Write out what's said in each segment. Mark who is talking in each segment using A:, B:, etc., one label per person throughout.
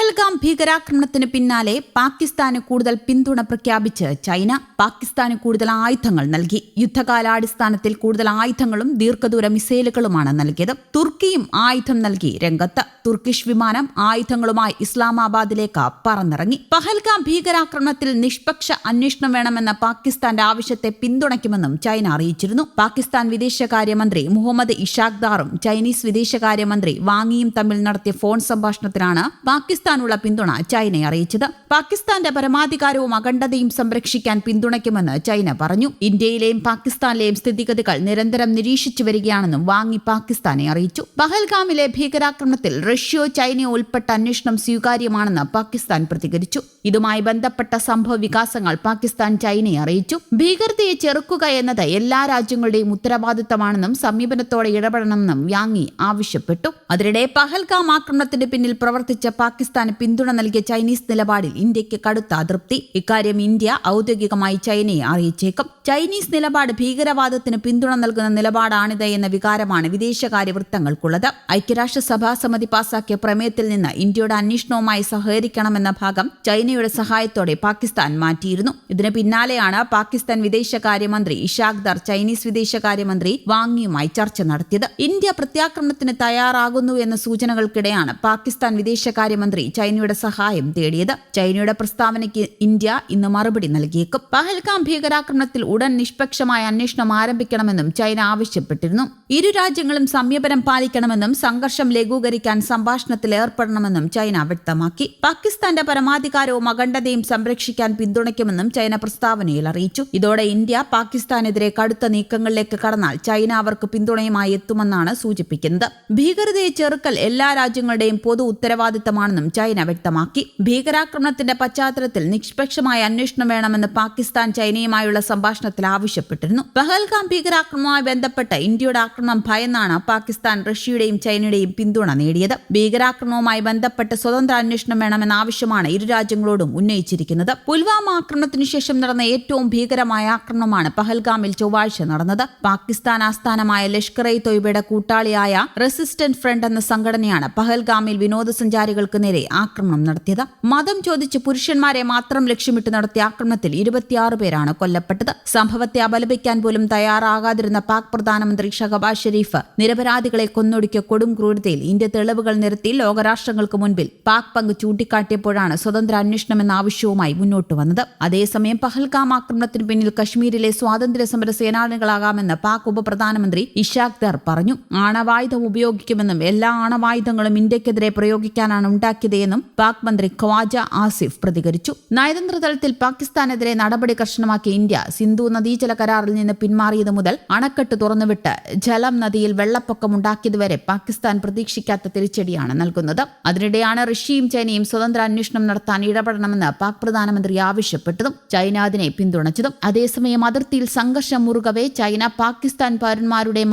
A: പഹൽഗാം ഭീകരാക്രമണത്തിന് പിന്നാലെ പാകിസ്ഥാന് കൂടുതൽ പിന്തുണ പ്രഖ്യാപിച്ച് ചൈന. പാകിസ്ഥാന് കൂടുതൽ ആയുധങ്ങൾ നൽകി. യുദ്ധകാലാടിസ്ഥാനത്തിൽ കൂടുതൽ ആയുധങ്ങളും ദീർഘദൂര മിസൈലുകളുമാണ് നൽകിയത്. തുർക്കിയും ആയുധം നൽകി രംഗത്ത്. തുർക്കിഷ് വിമാനം ആയുധങ്ങളുമായി ഇസ്ലാമാബാദിലേക്ക് പറന്നിറങ്ങി. പഹൽഗാം ഭീകരാക്രമണത്തിൽ നിഷ്പക്ഷ അന്വേഷണം വേണമെന്ന പാകിസ്ഥാന്റെ ആവശ്യത്തെ പിന്തുണയ്ക്കുമെന്നും ചൈന അറിയിച്ചിരുന്നു. പാകിസ്ഥാൻ വിദേശകാര്യമന്ത്രി മുഹമ്മദ് ഇഷാഖ്ദാറും ചൈനീസ് വിദേശകാര്യമന്ത്രി വാങ്ങിയും തമ്മിൽ നടത്തിയ ഫോൺ സംഭാഷണത്തിലാണ് പാകിസ്ഥാനുള്ള പിന്തുണ ചൈനയെ അറിയിച്ചത്. പാകിസ്ഥാന്റെ പരമാധികാരവും അഖണ്ഡതയും സംരക്ഷിക്കാൻ പിന്തുണയ്ക്കുമെന്ന് ചൈന പറഞ്ഞു. ഇന്ത്യയിലെയും പാകിസ്ഥാനിലെയും സ്ഥിതിഗതികൾ നിരന്തരം നിരീക്ഷിച്ചു വരികയാണെന്നും വാങ്ങി പാകിസ്ഥാനെ അറിയിച്ചു. പഹൽഗാമിലെ ഭീകരാക്രമണത്തിൽ റഷ്യയോ ചൈനയോ ഉൾപ്പെട്ട അന്വേഷണം സ്വീകാര്യമാണെന്ന് പാകിസ്ഥാൻ പ്രതികരിച്ചു. ഇതുമായി ബന്ധപ്പെട്ട സംഭവ വികാസങ്ങൾ പാകിസ്ഥാൻ ചൈനയെ അറിയിച്ചു. ഭീകരതയെ ചെറുക്കുക എന്നത് എല്ലാ രാജ്യങ്ങളുടെയും ഉത്തരവാദിത്തമാണെന്നും സമീപനത്തോടെ ഇടപെടണമെന്നും വാങ്ങി ആവശ്യപ്പെട്ടു. അതിനിടെ പഹൽഗാം ആക്രമണത്തിന് പിന്നിൽ പ്രവർത്തിച്ച പാകിസ്ഥാന് പിന്തുണ നൽകിയ ചൈനീസ് നിലപാടിൽ ഇന്ത്യക്ക് കടുത്ത അതൃപ്തി. ഇക്കാര്യം ഇന്ത്യ ഔദ്യോഗികമായി ചൈനയെ അറിയിച്ചേക്കും. ചൈനീസ് നിലപാട് ഭീകരവാദത്തിന് പിന്തുണ നൽകുന്ന നിലപാടാണിത് എന്ന വികാരമാണ് വിദേശകാര്യ വൃത്തങ്ങൾക്കുള്ളത്. ഐക്യരാഷ്ട്രസഭാ സമിതി പാസാക്കിയ പ്രമേയത്തിൽ നിന്ന് ഇന്ത്യയുടെ അന്വേഷണവുമായി സഹകരിക്കണമെന്ന ഭാഗം ചൈനയുടെ സഹായത്തോടെ പാകിസ്ഥാൻ മാറ്റിയിരുന്നു. ഇതിന് പിന്നാലെയാണ് പാകിസ്ഥാൻ വിദേശകാര്യമന്ത്രി ഇഷാഖ്ദാർ ചൈനീസ് വിദേശകാര്യമന്ത്രി വാങ്ങിയുമായി ചർച്ച നടത്തിയത്. ഇന്ത്യ പ്രത്യാക്രമണത്തിന് തയ്യാറാകുന്നു എന്ന സൂചനകൾക്കിടെയാണ് പാകിസ്ഥാൻ വിദേശകാര്യമന്ത്രി ചൈനയുടെ സഹായം തേടിയത്. ചൈനയുടെ പ്രസ്താവനയ്ക്ക് ഇന്ത്യ ഇന്ന് മറുപടി നൽകിയേക്കും. പഹൽഗാം ഭീകരാക്രമണത്തിൽ ഉടൻ നിഷ്പക്ഷമായ അന്വേഷണം ആരംഭിക്കണമെന്നും ചൈന ആവശ്യപ്പെട്ടിരുന്നു. ഇരു രാജ്യങ്ങളും സംയമനം പാലിക്കണമെന്നും സംഘർഷം ലഘൂകരിക്കാൻ സംഭാഷണത്തിൽ ഏർപ്പെടണമെന്നും ചൈന വ്യക്തമാക്കി. പാകിസ്ഥാന്റെ പരമാധികാരവും അഖണ്ഡതയും സംരക്ഷിക്കാൻ പിന്തുണയ്ക്കുമെന്നും ചൈന പ്രസ്താവനയിൽ അറിയിച്ചു. ഇതോടെ ഇന്ത്യ പാകിസ്ഥാനെതിരെ കടുത്ത നീക്കങ്ങളിലേക്ക് കടന്നാൽ ചൈന അവർക്ക് പിന്തുണയുമായി എത്തുമെന്നാണ് സൂചിപ്പിക്കുന്നത്. ഭീകരതയെ ചെറുക്കൽ എല്ലാ രാജ്യങ്ങളുടെയും പൊതു ഉത്തരവാദിത്തമാണെന്നും ചൈന വ്യക്തമാക്കി. ഭീകരാക്രമണത്തിന്റെ പശ്ചാത്തലത്തിൽ നിഷ്പക്ഷമായ അന്വേഷണം വേണമെന്ന് പാകിസ്ഥാൻ ചൈനയുമായുള്ള സംഭാഷണത്തിൽ ആവശ്യപ്പെട്ടിരുന്നു. പഹൽഗാം ഭീകരാക്രമണവുമായി ബന്ധപ്പെട്ട് ഇന്ത്യയുടെ ആക്രമണം ഭയന്നാണ് പാകിസ്ഥാൻ റഷ്യയുടെയും ചൈനയുടെയും പിന്തുണ നേടിയത്. ഭീകരാക്രമണവുമായി ബന്ധപ്പെട്ട് സ്വതന്ത്ര അന്വേഷണം വേണമെന്ന ആവശ്യമാണ് ഇരു രാജ്യങ്ങളോടും ഉന്നയിച്ചിരിക്കുന്നത്. പുൽവാമ ആക്രമണത്തിനു ശേഷം നടന്ന ഏറ്റവും ഭീകരമായ ആക്രമണമാണ് പഹൽഗാമിൽ ചൊവ്വാഴ്ച നടന്നത്. പാകിസ്ഥാൻ ആസ്ഥാനമായ ലഷ്കർ-ഇ തൊയ്ബയുടെ കൂട്ടാളിയായ റെസിസ്റ്റന്റ് ഫ്രണ്ട് എന്ന സംഘടനയാണ് പഹൽഗാമിൽ വിനോദസഞ്ചാരികൾക്ക് നേരെ ആക്രമണം നടത്തിയത്. മതം ചോദിച്ച് പുരുഷന്മാരെ മാത്രം ലക്ഷ്യമിട്ട് നടത്തിയ ആക്രമണത്തിൽ 26 പേരാണ് കൊല്ലപ്പെട്ടത്. സംഭവത്തെ അപലപിക്കാൻ പോലും തയ്യാറാകാതിരുന്ന പാക് പ്രധാനമന്ത്രി ഷഹബാസ് ഷെരീഫ് നിരപരാധികളെ കൊന്നൊടുക്കിയ കൊടും ക്രൂരതയിൽ ഇന്ത്യ തെളിവുകൾ നിരത്തി ലോകരാഷ്ട്രങ്ങൾക്ക് മുൻപിൽ പാക് പങ്ക് ചൂണ്ടിക്കാട്ടിയപ്പോഴാണ് സ്വതന്ത്ര അന്വേഷണം എന്ന ആവശ്യവുമായി മുന്നോട്ട് വന്നത്. അതേസമയം പഹൽഗാം ആക്രമണത്തിന് പിന്നിൽ കശ്മീരിലെ സ്വാതന്ത്ര്യ സമര സേനാനികളാകാമെന്ന് പാക് ഉപപ്രധാനമന്ത്രി ഇഷാഖ്ദാർ പറഞ്ഞു. ആണവായുധം ഉപയോഗിക്കുമെന്നും എല്ലാ ആണവായുധങ്ങളും ഇന്ത്യക്കെതിരെ പ്രയോഗിക്കാനാണ് ഉണ്ടാക്കിയതെന്നും പാക് മന്ത്രി ഖവാജ ആസിഫ് പ്രതികരിച്ചു. നയതന്ത്ര തലത്തിൽ പാകിസ്ഥാനെതിരെ നടപടി കർശനമാക്കിയ ഇന്ത്യ സിന്ധു നദീജല കരാറിൽ നിന്ന് പിന്മാറിയത് മുതൽ അണക്കെട്ട് തുറന്നുവിട്ട് ഝലം നദിയിൽ വെള്ളപ്പൊക്കമുണ്ടാക്കിയതുവരെ പാകിസ്ഥാൻ പ്രതീക്ഷിക്കാത്ത തിരിച്ചടിയാണ് നൽകുന്നത്. അതിനിടെയാണ് റഷ്യയും ചൈനയും സ്വതന്ത്ര അന്വേഷണം നടത്താൻ ഇടപെടണമെന്ന് പാക് പ്രധാനമന്ത്രി ആവശ്യപ്പെട്ടതും ചൈന അതിനെ പിന്തുണച്ചതും. അതേസമയം അതിർത്തിയിൽ സംഘർഷം മുറുകവെ ചൈന പാകിസ്ഥാൻ പൗരന്മാരുടെ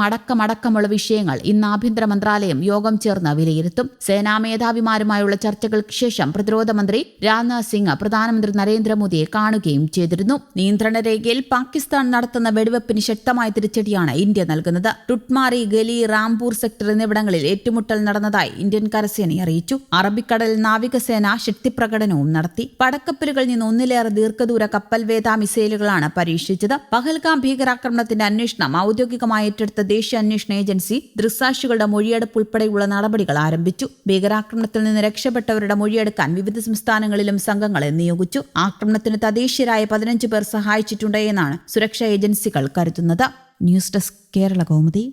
A: അടക്കമുള്ള വിഷയങ്ങൾ ഇന്ന് ആഭ്യന്തര മന്ത്രാലയം യോഗം ചേർന്ന് വിലയിരുത്തും. സേനാ മേധാവിമാരുമായുള്ള ചർച്ചകൾക്ക് ശേഷം പ്രതിരോധ മന്ത്രി രാജ്നാഥ് സിംഗ് പ്രധാനമന്ത്രി നരേന്ദ്രമോദിയെ കാണുകയും ചെയ്തിരുന്നു. നിയന്ത്രണ രേഖയിൽ പാകിസ്ഥാൻ നടത്തുന്ന വെടിവെപ്പിന് ശക്തമായ തിരിച്ചടിയാണ് ഇന്ത്യ നൽകുന്നത്. ടുട്ട്മാറി, ഗലി, റാംപൂർ സെക്ടർ എന്നിവിടങ്ങളിൽ ഏറ്റുമുട്ടൽ നടന്നതായി ഇന്ത്യൻ കരസേന അറിയിച്ചു. അറബിക്കടലിൽ നാവികസേന ശക്തിപ്രകടനവും നടത്തി. പടക്കപ്പലുകളിൽ നിന്ന് ഒന്നിലേറെ ദീർഘദൂര കപ്പൽവേദ മിസൈലുകളാണ് പരീക്ഷിച്ചത്. പഹൽഗാം ഭീകരാക്രമണത്തിന്റെ അന്വേഷണം ഔദ്യോഗികമായി ഏറ്റെടുത്ത ദേശീയ അന്വേഷണ ഏജൻസി ദൃക്സാക്ഷികളുടെ മൊഴിയെടുപ്പ് ഉൾപ്പെടെയുള്ള നടപടികൾ ആരംഭിച്ചു. ഭീകരാക്രമണത്തിൽ നിന്ന് രക്ഷപ്പെട്ടവരുടെ മൊഴിയെടുക്കാൻ വിവിധ സംസ്ഥാനങ്ങളിലും സംഘങ്ങളെ നിയോഗിച്ചു. ആക്രമണത്തിന് തദ്ദേശീയരായ 15 പേർ സഹായിച്ചിട്ടുണ്ട് എന്നാണ് സുരക്ഷാ ഏജൻസികൾ കരുതുന്നത്. News desk Kerala Kaumudi.